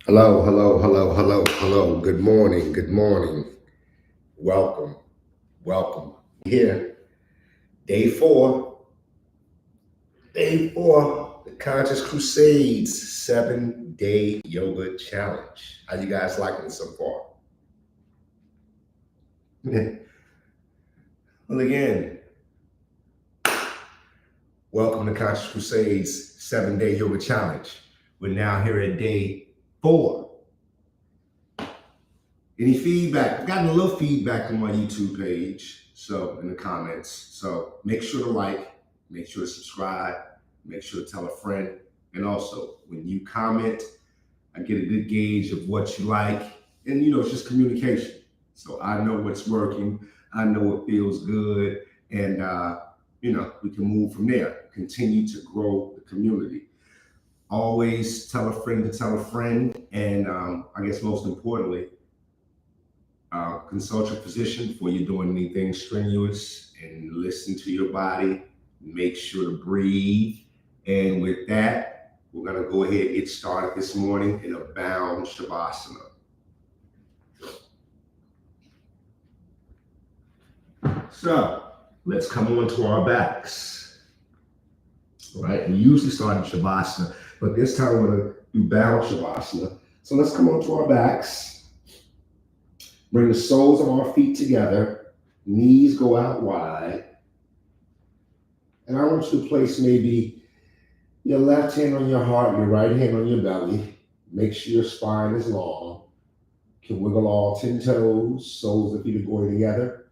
Hello, hello, hello, hello, hello. Good morning, good morning. Welcome, welcome. Here, day four, the Conscious Crusades 7-day yoga challenge. How you guys liking it so far? Well, again, welcome to Conscious Crusades 7-day yoga challenge. We're now here at day 4. Any feedback? I've gotten a little feedback on my YouTube page, so in the comments. So make sure to like, make sure to subscribe, make sure to tell a friend. And also, when you comment, I get a good gauge of what you like. And it's just communication. So I know what's working, I know what feels good, and we can move from there. Continue to grow the community. Always tell a friend to tell a friend, and I guess most importantly, consult your physician before you're doing anything strenuous, and listen to your body. Make sure to breathe. And with that, we're going to go ahead and get started this morning in a bound Shavasana. So let's come on to our backs. All right, we usually start in Shavasana, but this time we're going to do bound Shavasana. So let's come on to our backs. Bring the soles of our feet together. Knees go out wide. And I want you to place maybe your left hand on your heart, your right hand on your belly. Make sure your spine is long. You can wiggle all 10 toes. Soles of feet are going together.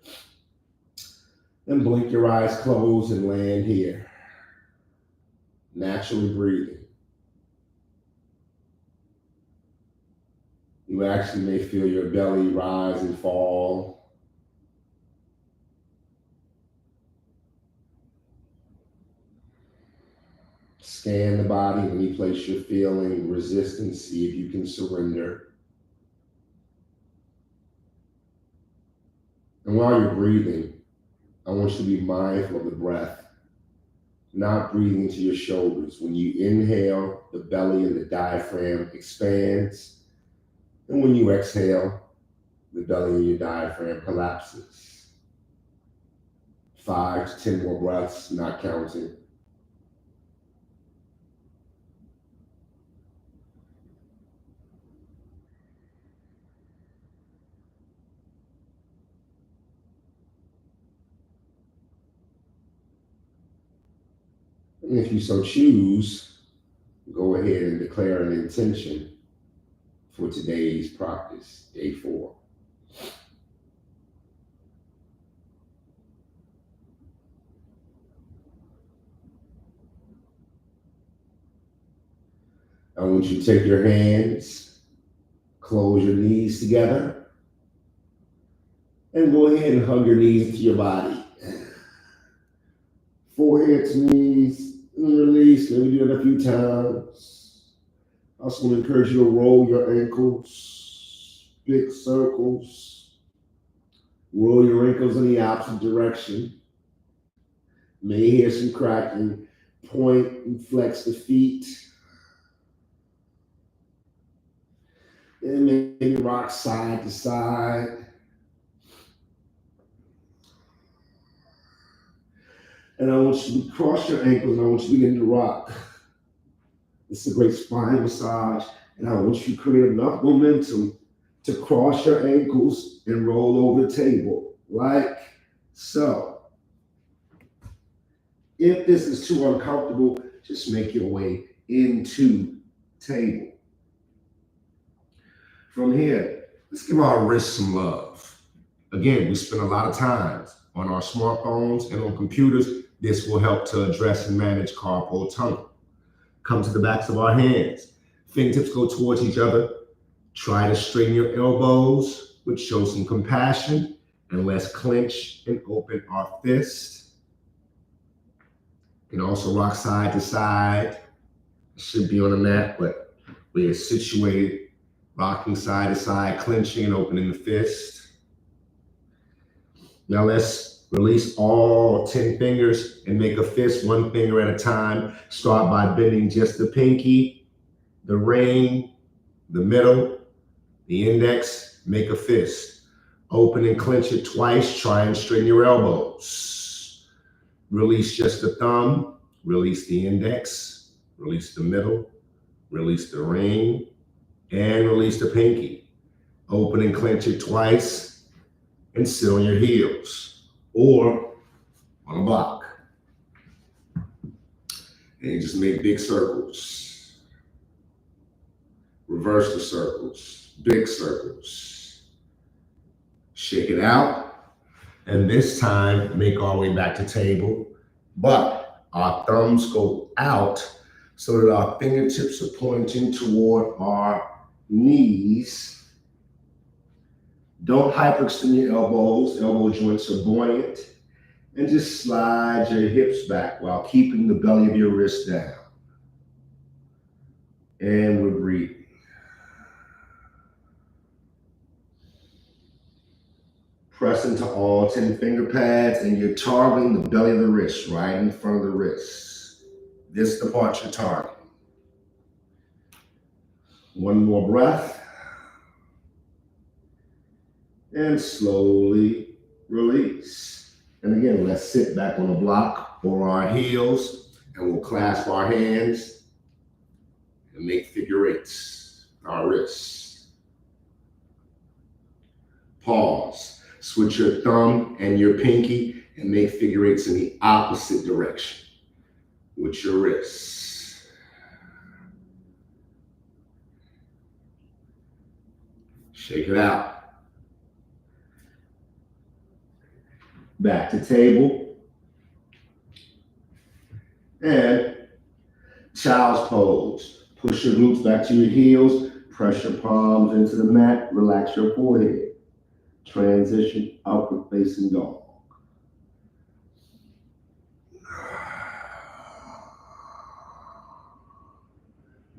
And blink your eyes closed and land here. Naturally breathing. You actually may feel your belly rise and fall. Scan the body. Any place you're feeling resistance, see if you can surrender. And while you're breathing, I want you to be mindful of the breath, not breathing into your shoulders. When you inhale, the belly and the diaphragm expands. And when you exhale, the belly and your diaphragm collapses. 5 to 10 more breaths, not counting. And if you so choose, go ahead and declare an intention for today's practice, day 4. I want you to take your hands, close your knees together, and go ahead and hug your knees into your body. Forehead to knees, and release. Let me do that a few times. I also want to encourage you to roll your ankles, big circles. Roll your ankles in the opposite direction. May hear some cracking. Point and flex the feet. And maybe rock side to side. And I want you to cross your ankles, and I want you to begin to rock. This is a great spine massage, and I want you to create enough momentum to cross your ankles and roll over the table, like so. If this is too uncomfortable, just make your way into table. From here, let's give our wrists some love. Again, we spend a lot of time on our smartphones and on computers. This will help to address and manage carpal tunnel. Come to the backs of our hands. Fingertips go towards each other. Try to straighten your elbows, which shows some compassion. And let's clench and open our fist. You can also rock side to side. It should be on the mat, but we are situated. Rocking side to side, clenching and opening the fist. Now let's release all 10 fingers and make a fist 1 finger at a time. Start by bending just the pinky, the ring, the middle, the index, make a fist. Open and clench it twice. Try and straighten your elbows. Release just the thumb. Release the index. Release the middle. Release the ring. And release the pinky. Open and clench it twice. And sit on your heels. Or on a block. And just make big circles. Reverse the circles. Big circles. Shake it out. And this time, make our way back to table. But our thumbs go out so that our fingertips are pointing toward our knees. Don't hyperextend your elbows. Elbow joints are buoyant. And just slide your hips back while keeping the belly of your wrist down. And we're breathing. Press into all 10 finger pads, and you're targeting the belly of the wrist, right in front of the wrist. This is the part you're targeting. One more breath. And slowly release. And again, let's sit back on a block or our heels, and we'll clasp our hands and make figure eights, our wrists. Pause. Switch your thumb and your pinky and make figure eights in the opposite direction with your wrists. Shake it out. Back to table. And child's pose. Push your glutes back to your heels. Press your palms into the mat. Relax your forehead. Transition upward facing dog.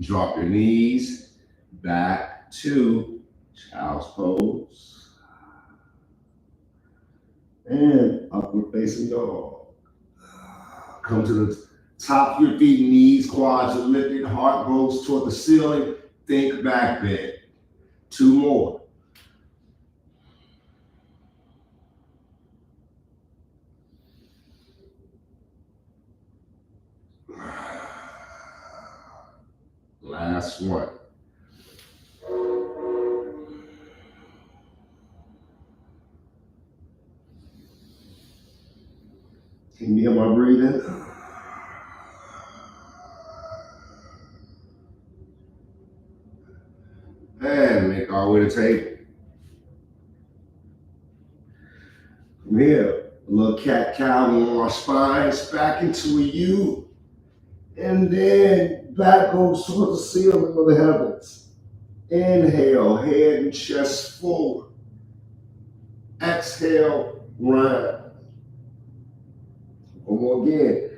Drop your knees back to child's pose. And upward facing dog. Come to the top of your feet, knees, quads are lifted, heart goes toward the ceiling. Think back bend. 2 more. Last one. Can you hear my breathing? And make our way to the table. From here, a little cat-cow on our spines, back into a U. And then back goes toward the ceiling of the heavens. Inhale, head and chest forward. Exhale, round. One more again.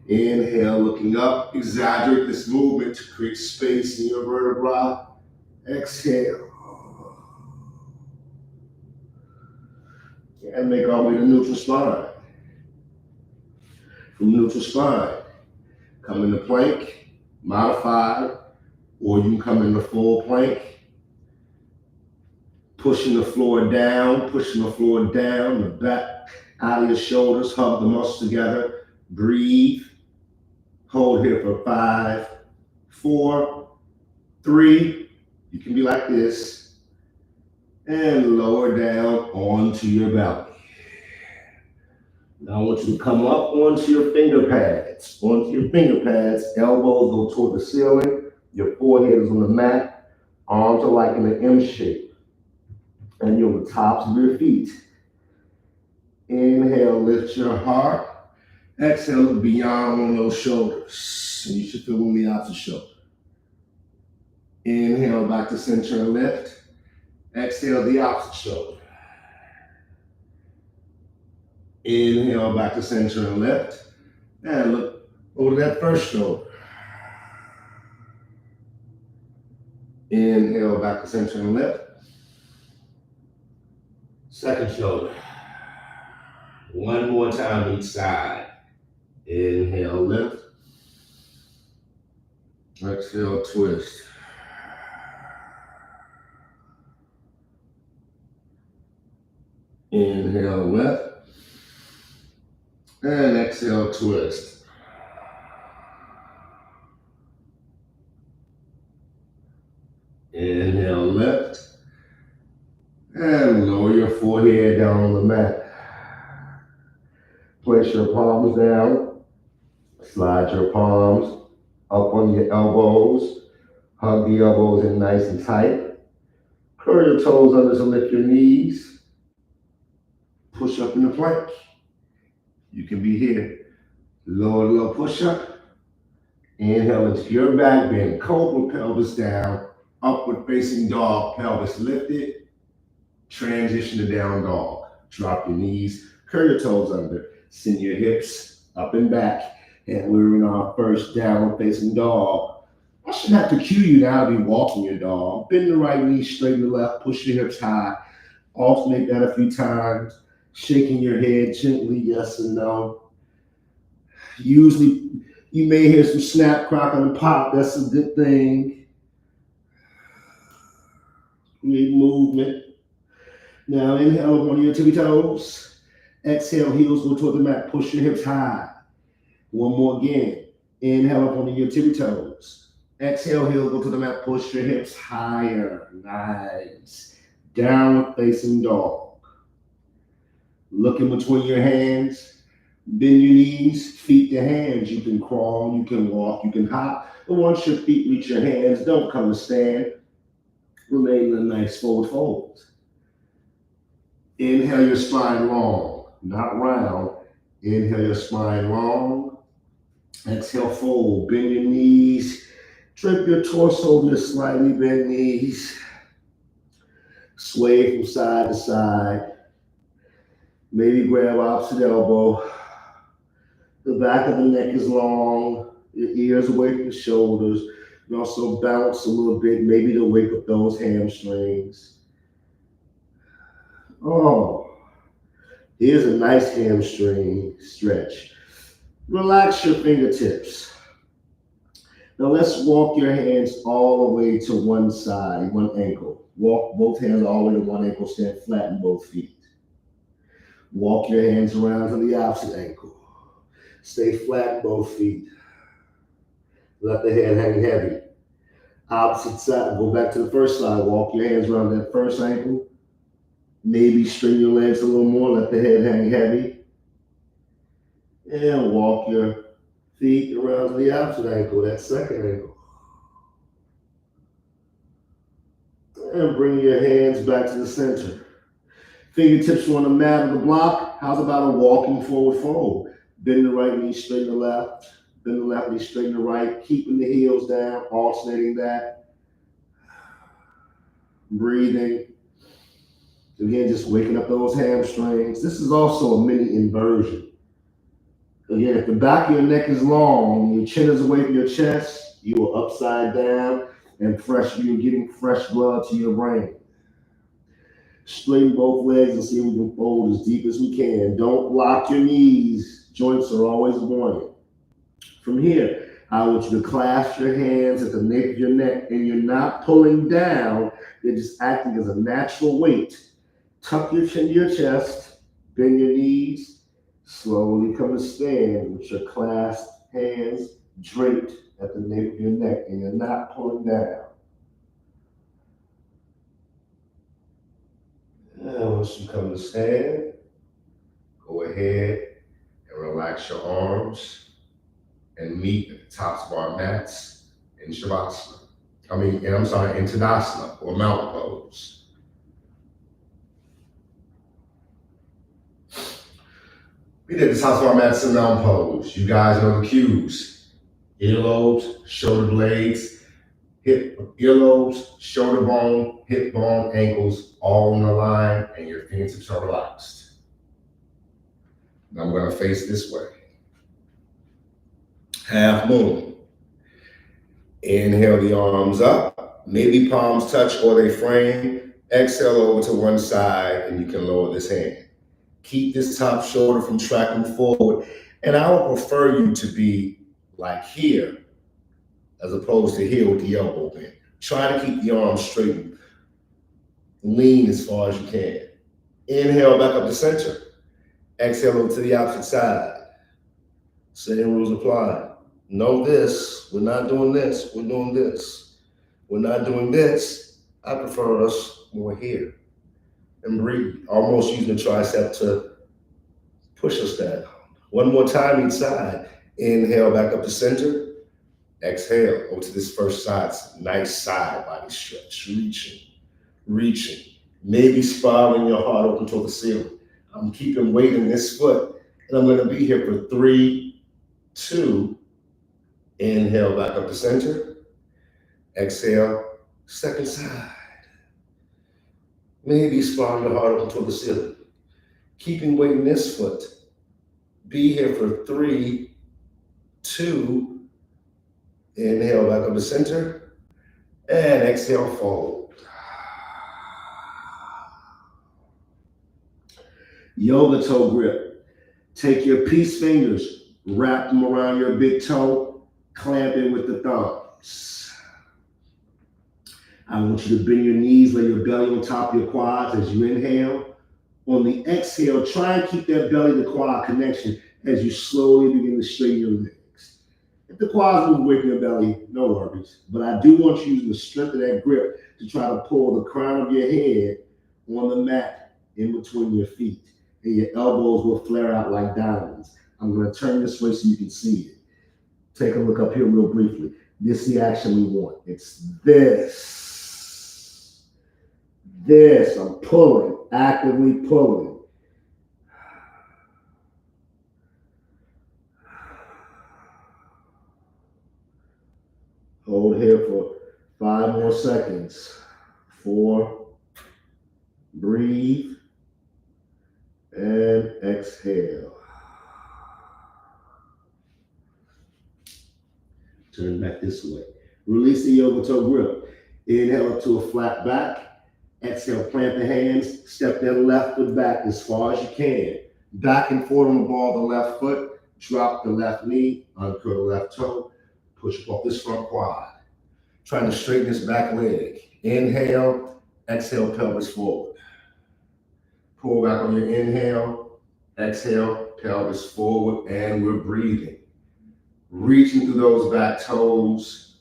Inhale, looking up. Exaggerate this movement to create space in your vertebrae. Exhale. And make our way to neutral spine. From neutral spine, come into plank, modified, or you can come into full plank. Pushing the floor down, the back out of your shoulders, hug the muscles together, breathe. Hold here for 5, 4, 3, you can be like this, and lower down onto your belly. Now I want you to come up onto your finger pads. Elbows go toward the ceiling. Your forehead is on the mat. Arms are like in an M shape. And you're on the tops of your feet. Inhale, lift your heart. Exhale, look beyond on those shoulders. And you should feel on the opposite shoulder. Inhale, back to center and lift. Exhale, the opposite shoulder. Inhale, back to center and lift. And look over that first shoulder. Inhale, back to center and lift. Second shoulder. One more time each side. Inhale, lift. Exhale, twist. Inhale, lift. And exhale, twist. Inhale, lift. And lower your forehead down on the mat. Place your palms down. Slide your palms up on your elbows. Hug the elbows in nice and tight. Curl your toes under to lift your knees. Push up in the plank. You can be here. Lower, low push up. Inhale into your back bend. Cobra, pelvis down. Upward facing dog, pelvis lifted. Transition to down dog. Drop your knees. Curl your toes under. Send your hips up and back. And we're in our first downward facing dog. I should have to cue you now to be walking your dog. Bend the right knee, straighten the left, push your hips high. Alternate that a few times. Shaking your head gently, yes and no. Usually, you may hear some snap, crackle, and pop. That's a good thing. Create movement. Now, inhale up on your tippy toes. Exhale, heels go toward the mat. Push your hips high. One more again. Inhale up onto your tippy toes. Exhale, heels go to the mat. Push your hips higher. Nice. Downward facing dog. Look in between your hands. Bend your knees, feet to hands. You can crawl, you can walk, you can hop. But once your feet reach your hands, don't come to stand. Remain in a nice forward fold. Inhale your spine long, not round. Inhale your spine long. Exhale, fold. Bend your knees. Drape your torso over your slightly bent knees. Sway from side to side. Maybe grab opposite elbow. The back of the neck is long. Your ears away from the shoulders. You also bounce a little bit, maybe to wake up those hamstrings. Oh, here's a nice hamstring stretch. Relax your fingertips. Now let's walk your hands all the way to one side, one ankle. Walk both hands all the way to one ankle, stand flat in both feet. Walk your hands around to the opposite ankle. Stay flat in both feet. Let the head hang heavy. Opposite side, go back to the first side. Walk your hands around that first ankle. Maybe string your legs a little more, let the head hang heavy. And walk your feet around to the opposite ankle, that second ankle. And bring your hands back to the center. Fingertips on the mat of the block. How's about a walking forward fold? Bend the right knee, straighten the left. Bend the left knee, straighten the right. Keeping the heels down, alternating that. Breathing. Again, just waking up those hamstrings. This is also a mini inversion. Again, if the back of your neck is long, your chin is away from your chest, you are upside down and you're getting fresh blood to your brain. Straighten both legs and see if we can fold as deep as we can. Don't lock your knees. Joints are always buoyant. From here, I want you to clasp your hands at the nape of your neck, and you're not pulling down. You're just acting as a natural weight. Tuck your chin to your chest, bend your knees, slowly come to stand with your clasped hands draped at the nape of your neck, and you're not pulling down. And once you come to stand, go ahead and relax your arms and meet at the tops of our mats in Shavasana. In Tadasana or mountain pose. We did the tops of our mats in mountain pose. You guys know the cues. Earlobes, shoulder blades, earlobes, shoulder bone, hip bone, ankles, all on the line, and your fingertips are relaxed. Now I'm going to face this way. Half moon. Inhale the arms up. Maybe palms touch or they frame. Exhale over to one side and you can lower this hand. Keep this top shoulder from tracking forward. And I would prefer you to be like here as opposed to here with the elbow bent. Try to keep the arms straight. Lean as far as you can. Inhale back up to center. Exhale over to the opposite side. Same rules apply. Know this, we're not doing this, we're doing this. We're not doing this. I prefer us more here. And breathe, almost using the tricep to push us down. One more time each side. Inhale back up to center. Exhale over to this first side. Nice side body stretch. Reaching. Maybe spiraling your heart open toward the ceiling. I'm keeping weight in this foot. And I'm going to be here for 3, 2. Inhale back up to center. Exhale, second side. Maybe spiraling your heart open toward the ceiling. Keeping weight in this foot. Be here for 3, 2. Inhale back up to center. And exhale, fold. Yoga toe grip. Take your peace fingers, wrap them around your big toe, clamp in with the thumbs. I want you to bend your knees, lay your belly on top of your quads as you inhale. On the exhale, try and keep that belly to quad connection as you slowly begin to straighten your legs. If the quads move away from your belly, no worries. But I do want you using the strength of that grip to try to pull the crown of your head on the mat in between your feet. And your elbows will flare out like diamonds. I'm going to turn this way so you can see it. Take a look up here real briefly. This is the action we want. It's this. I'm pulling, actively pulling. Hold here for 5 more seconds. 4, breathe, and exhale. Turn back this way. Release the yoga toe grip. Inhale up to a flat back. Exhale, plant the hands. Step that left foot back as far as you can. Back and forth on the ball of the left foot. Drop the left knee. Uncurl the left toe. Push up off this front quad. Trying to straighten this back leg. Inhale. Exhale, pelvis forward. Pull back on your inhale. Exhale, pelvis forward. And we're breathing. Reaching through those back toes.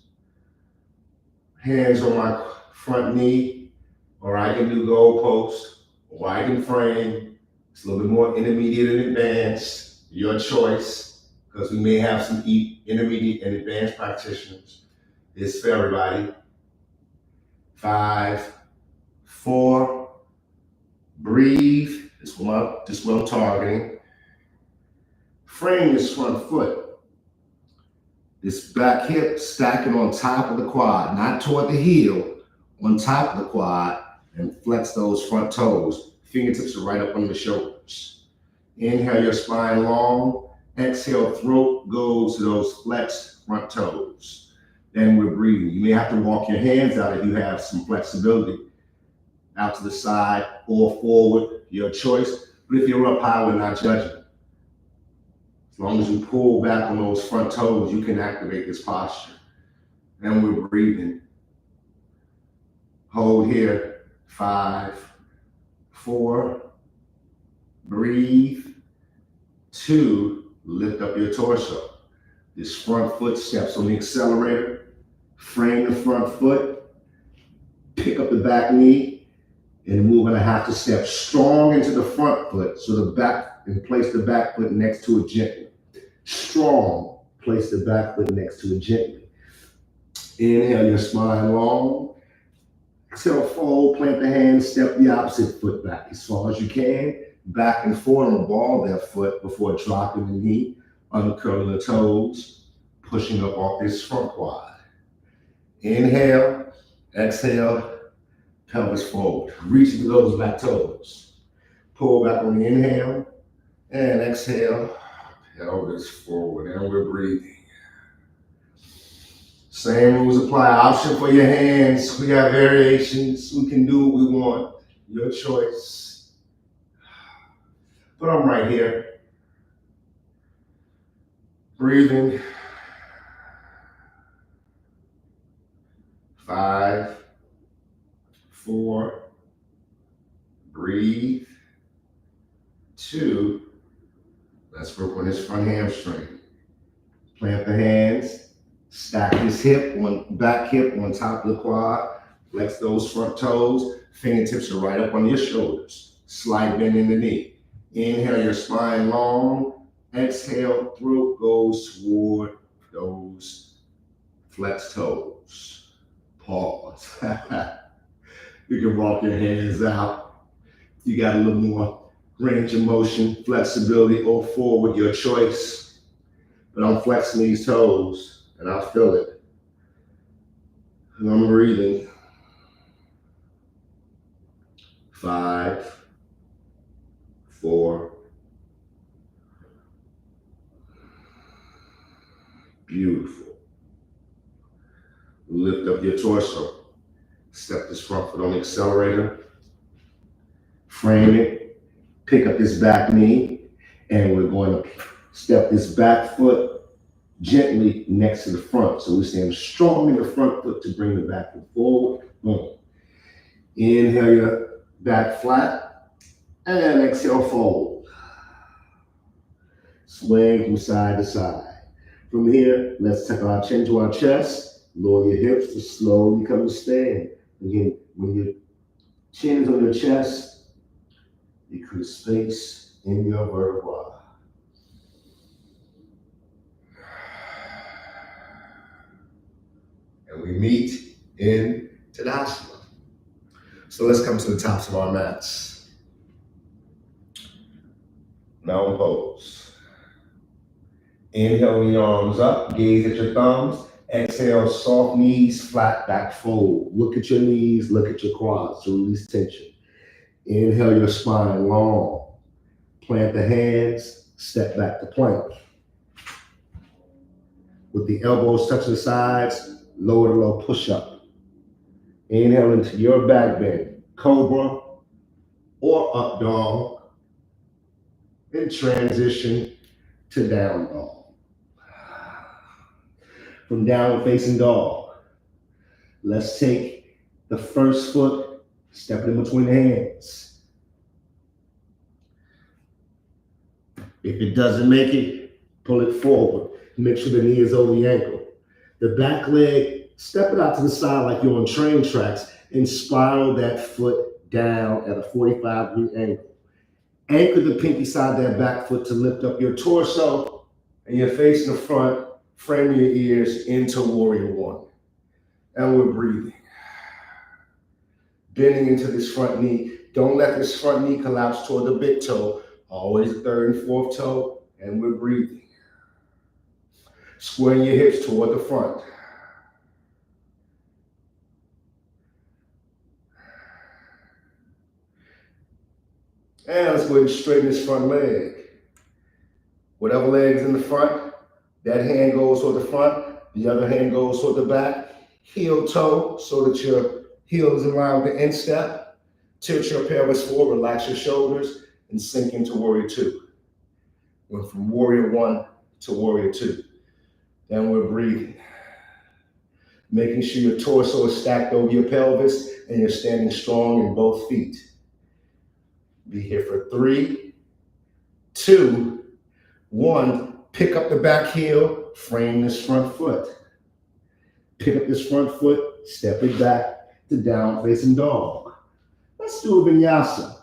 Hands on my front knee. Or I can do goalpost, or I can frame. It's a little bit more intermediate and advanced. Your choice, because we may have some intermediate and advanced practitioners. It's for everybody. 5, 4, breathe. This is what I'm targeting. Frame this front foot. This back hip stacking on top of the quad, not toward the heel, on top of the quad. And flex those front toes. Fingertips are right up on the shoulders. Inhale your spine long. Exhale, throat goes to those flexed front toes. Then we're breathing. You may have to walk your hands out if you have some flexibility. Out to the side or forward, your choice. But if you're up high, we're not judging. As long as you pull back on those front toes, you can activate this posture. And we're breathing. Hold here. 5, 4, breathe. 2, lift up your torso. This front foot steps on the accelerator. Frame the front foot. Pick up the back knee. And we're going to have to step strong into the front foot. So the back, and place the back foot next to it gently. Strong. Place the back foot next to it gently. Inhale your spine long. Exhale, fold, plant the hands, step the opposite foot back as far as you can. Back and forth on the ball of that foot before dropping the knee, uncurling the toes, pushing up off this front quad. Inhale, exhale, pelvis forward. Reaching to those back toes. Pull back on the inhale, and exhale, pelvis forward, and we're breathing. Same rules apply. Option for your hands. We got variations. We can do what we want. Your choice. But I'm right here. Breathing. 5, 4. Breathe. this front hamstring. Plant the hands, stack this back hip on top of the quad, flex those front toes, fingertips are right up on your shoulders. Slight bend in the knee. Inhale, your spine long. Exhale, throat goes toward those flex toes. Pause. You can walk your hands out. You got a little more range of motion, flexibility, or forward, your choice. But I'm flexing these toes and I feel it. And I'm breathing. 5, 4. Beautiful. Lift up your torso. Step this front foot on the accelerator. Frame it. Pick up this back knee. And we're going to step this back foot gently next to the front. So we stand strong in the front foot to bring the back foot forward. Boom. Inhale your back flat. And exhale, fold. Swing from side to side. From here, let's take our chin to our chest. Lower your hips to slowly come to stand. Again, when your chin is on your chest, you create space in your vertebrae. And we meet in Tadasana. So let's come to the tops of our mats. Mountain pose. Inhale your arms up, gaze at your thumbs. Exhale, soft knees, flat back fold. Look at your knees, look at your quads to release tension. Inhale your spine long. Plant the hands, step back to plank. With the elbows touching the sides, lower to low push up. Inhale into your back bend, cobra or up dog. And transition to down dog. From downward facing dog, let's take the first foot, step it in between the hands. If it doesn't make it, pull it forward. Make sure the knee is over the ankle. The back leg, step it out to the side like you're on train tracks and spiral that foot down at a 45-degree angle. Anchor the pinky side of that back foot to lift up your torso and you're facing the front. Frame your ears into warrior one. And we're breathing. Bending into this front knee. Don't let this front knee collapse toward the big toe. Always the third and fourth toe. And we're breathing. Squaring your hips toward the front. And let's go ahead and straighten this front leg. Whatever leg is in the front, that hand goes toward the front, the other hand goes toward the back. Heel toe so that your heel is in line with the instep. Tilt your pelvis forward, relax your shoulders, and sink into warrior two. Went from warrior one to warrior two. Then we're breathing. Making sure your torso is stacked over your pelvis and you're standing strong in both feet. Be here for 3, 2, 1. Pick up the back heel, frame this front foot. Pick up this front foot, step it back to down facing dog. Let's do a vinyasa.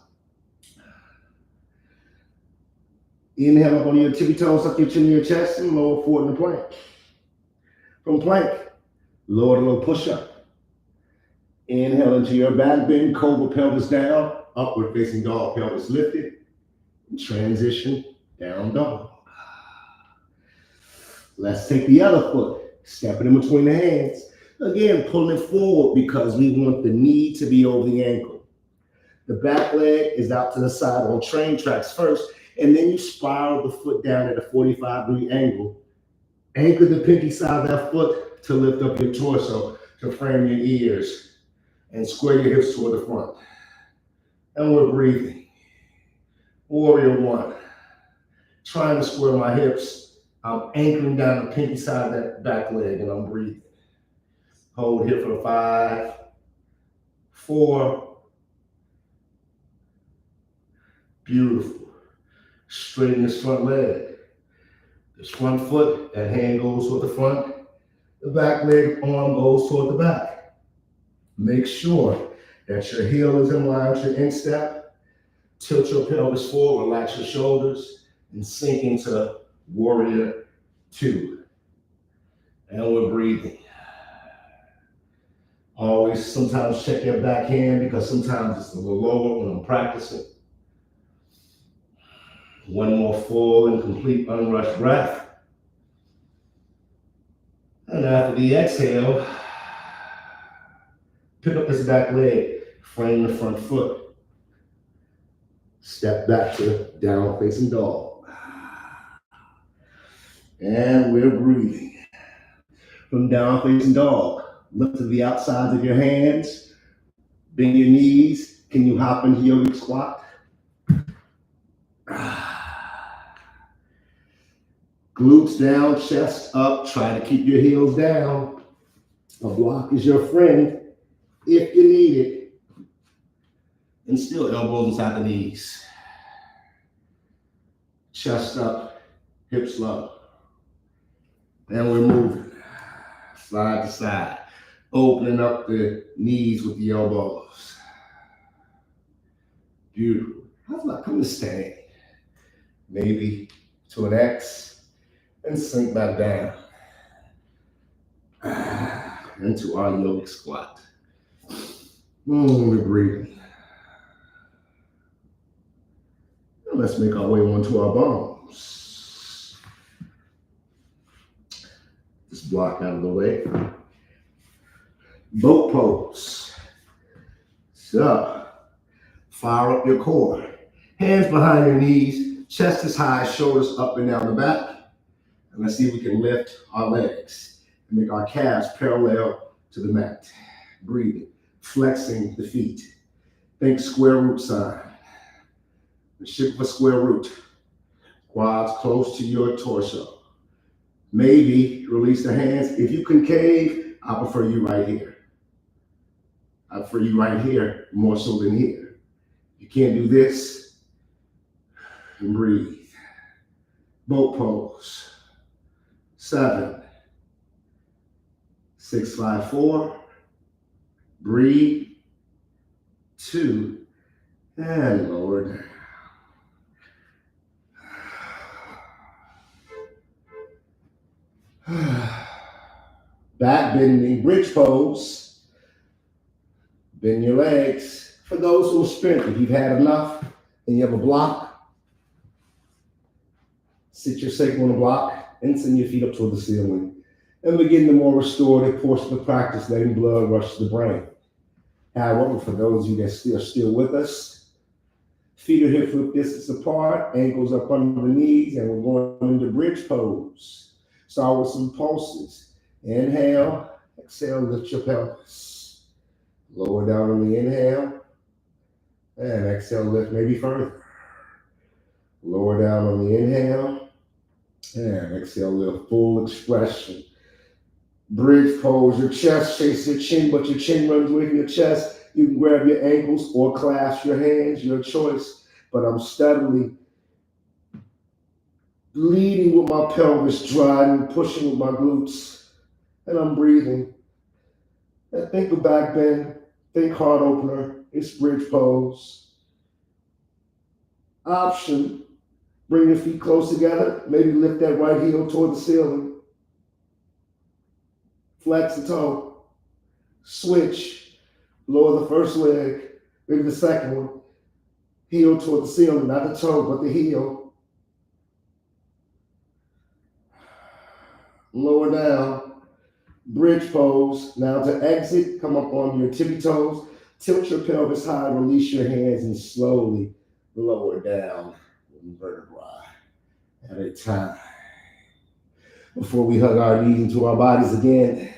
Inhale up on your tippy toes, tuck your chin to your chest, and lower forward in the plank. From plank, lower to low push up. Inhale into your back bend, cobra pelvis down, upward facing dog, pelvis lifted. Transition, down dog. Let's take the other foot, step it in between the hands. Again, pulling it forward because we want the knee to be over the ankle. The back leg is out to the side on train tracks first, and then you spiral the foot down at a 45-degree angle. Anchor the pinky side of that foot to lift up your torso, to frame your ears, and square your hips toward the front. And we're breathing. Warrior one. Trying to square my hips. I'm anchoring down the pinky side of that back leg and I'm breathing. Hold here for 5, 4. Beautiful. Straighten this front leg. This front foot, that hand goes toward the front. The back leg arm goes toward the back. Make sure that your heel is in line with your instep. Tilt your pelvis forward, relax your shoulders, and sink into warrior two. And we're breathing. Always sometimes check your backhand because sometimes it's a little lower when I'm practicing. One more full and complete unrushed breath. And after the exhale, pick up this back leg, frame the front foot. Step back to down facing dog. And we're breathing. From down facing dog, lift to the outsides of your hands, bend your knees. Can you hop into yogic squat? Glutes down, chest up, try to keep your heels down. A block is your friend if you need it. And still elbows inside the knees. Chest up, hips low. And we're moving. Side to side. Opening up the knees with the elbows. Beautiful. How's about come to stand? Maybe to an X. And sink back down into our yogic squat. We're breathing. And let's make our way onto our bones. Just block out of the way. Boat pose. So, fire up your core. Hands behind your knees, chest is high, shoulders up and down the back. And let's see if we can lift our legs and make our calves parallel to the mat. Breathing, flexing the feet. Think square root sign. The shape of a square root. Quads close to your torso. Maybe release the hands. If you concave, I prefer you right here. I prefer you right here more so than here. You can't do this. And breathe. Boat pose. 7, 6, 5, 4. Breathe. 2, and lower down. Back bending, bridge pose. Bend your legs. For those who are spent, if you've had enough and you have a block, sit your sacrum on the block. And send your feet up toward the ceiling. And begin the more restorative portion of the practice, letting blood rush to the brain. However, for those of you that are still with us, feet are hip width distance apart, ankles up under the knees, and we're going into bridge pose. Start with some pulses. Inhale, exhale, lift your pelvis. Lower down on the inhale, and exhale, lift maybe further. Lower down on the inhale. And exhale, lift full expression. Bridge pose, your chest chases your chin, but your chin runs away from your chest. You can grab your ankles or clasp your hands, your choice. But I'm steadily leading with my pelvis, driving, pushing with my glutes. And I'm breathing. And think of back bend, think heart opener. It's bridge pose. Option. Bring your feet close together. Maybe lift that right heel toward the ceiling. Flex the toe. Switch. Lower the first leg. Maybe the second one. Heel toward the ceiling. Not the toe, but the heel. Lower down. Bridge pose. Now to exit, come up on your tippy toes. Tilt your pelvis high. Release your hands and slowly lower down. Vertebrae at a time. Before we hug our knees into our bodies again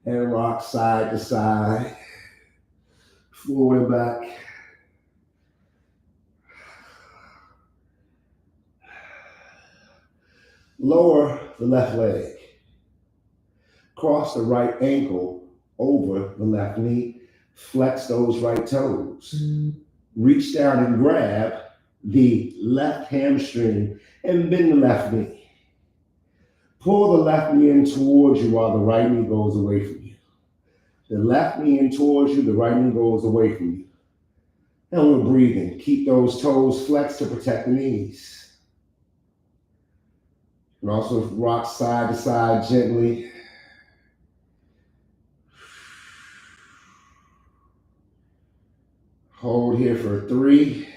and rock side to side, forward and back. Lower the left leg. Cross the right ankle over the left knee. Flex those right toes. Reach down and grab the left hamstring and bend the left knee. Pull the left knee in towards you while the right knee goes away from you. The left knee in towards you, the right knee goes away from you. And we're breathing. Keep those toes flexed to protect the knees. You can also rock side to side gently. Hold here for 3,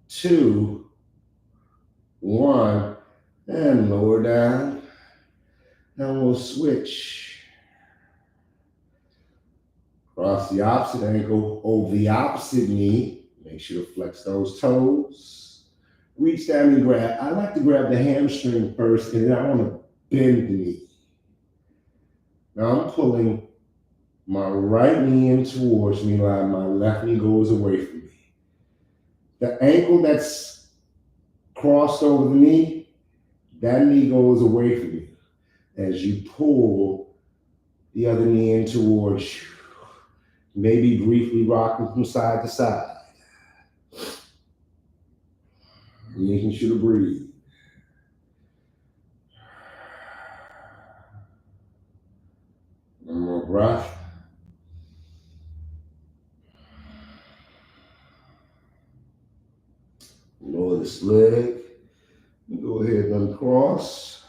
2, 1, and lower down. Now we'll switch. Cross the opposite ankle over the opposite knee. Make sure to flex those toes. Reach down and grab. I like to grab the hamstring first, and then I want to bend the knee. Now I'm pulling my right knee in towards me while my left knee goes away from me. The ankle that's crossed over the knee, that knee goes away from you as you pull the other knee in towards you. Maybe briefly rocking from side to side. Making sure to breathe. One more breath. Lower this leg. Go ahead and uncross.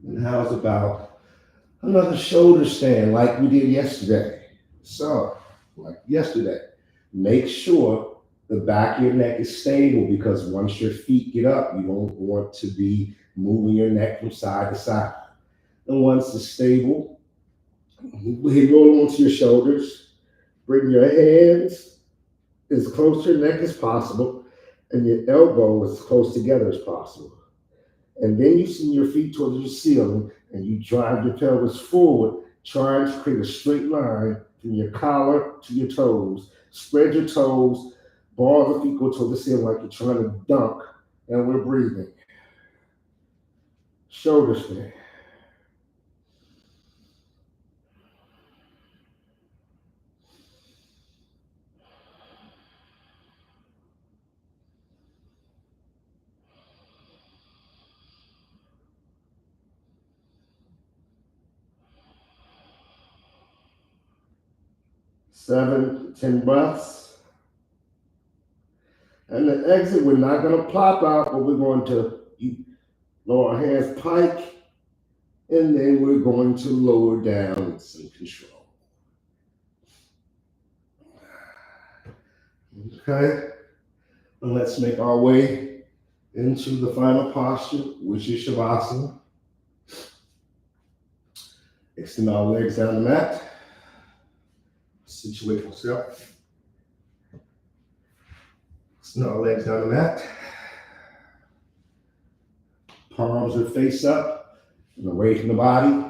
And how's about another shoulder stand like we did yesterday? So, like yesterday, make sure the back of your neck is stable, because once your feet get up, you don't want to be moving your neck from side to side. And once it's stable, roll onto your shoulders. Bring your hands as close to your neck as possible and your elbow as close together as possible. And then you send your feet towards your ceiling and you drive your pelvis forward, trying to create a straight line from your collar to your toes. Spread your toes, ball the feet go toward the ceiling like you're trying to dunk, and we're breathing. Shoulder stand. Seven, 10 breaths. And the exit, we're not going to plop out, but we're going to lower our hands pike, and then we're going to lower down with some control. Okay, and let's make our way into the final posture, which is Shavasana. Extend our legs down the mat. Situate yourself. Extend our legs down the mat. Palms are face up and away from the body.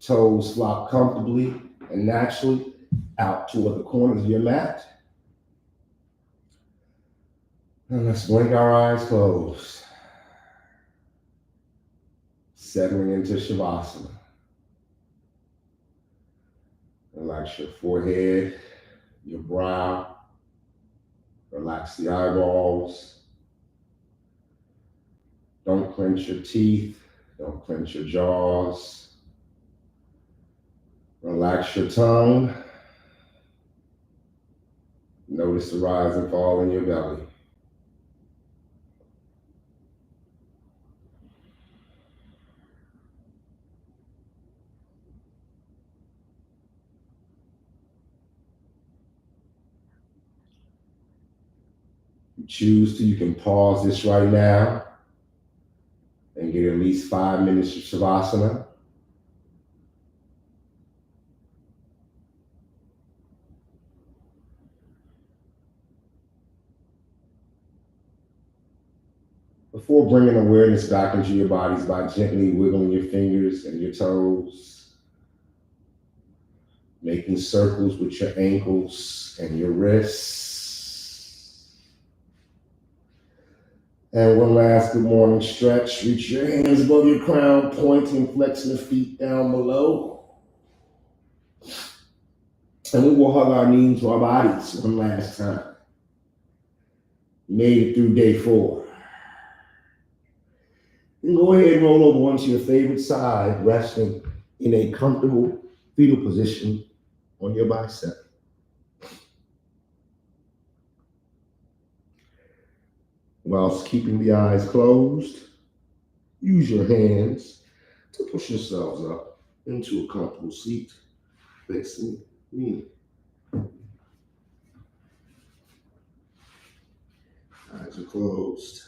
Toes flop comfortably and naturally out toward the corners of your mat. And let's blink our eyes closed. Settling into Shavasana. Relax your forehead, your brow. Relax the eyeballs. Don't clench your teeth. Don't clench your jaws. Relax your tongue. Notice the rise and fall in your belly. If you choose to, you can pause this right now and get at least 5 minutes of Shavasana. Before bringing awareness back into your bodies by gently wiggling your fingers and your toes, making circles with your ankles and your wrists. And one last good morning stretch. Reach your hands above your crown, pointing, flexing the feet down below. And we will hug our knees to our bodies one last time. Made it through day 4. Then go ahead and roll over onto your favorite side, resting in a comfortable fetal position on your bicep. Whilst keeping the eyes closed, use your hands to push yourselves up into a comfortable seat facing me. Eyes are closed.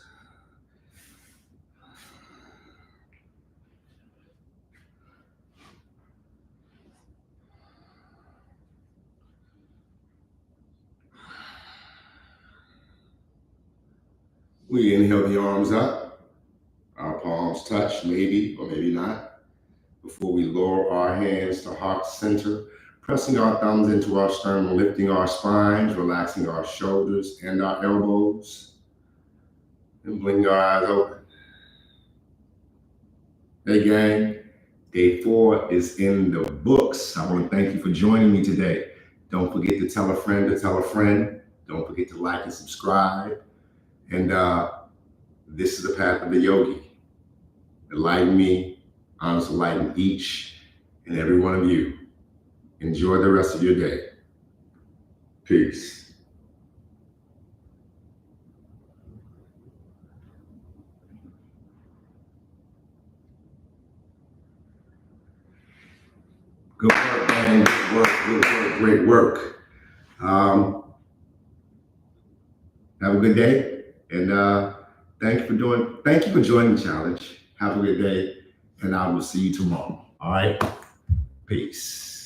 We inhale the arms up. Our palms touch, maybe or maybe not, before we lower our hands to heart center, pressing our thumbs into our sternum, lifting our spines, relaxing our shoulders and our elbows, and blink our eyes open. Hey gang, day 4 is in the books. I want to thank you for joining me today. Don't forget to tell a friend to tell a friend. Don't forget to like and subscribe. And this is the path of the yogi. Enlighten me, honestly enlighten each and every one of you. Enjoy the rest of your day. Peace. Good work, man. Good work, great work. Have a good day, and thank you for joining the challenge. Have a good day, and I will see you tomorrow. All right, peace.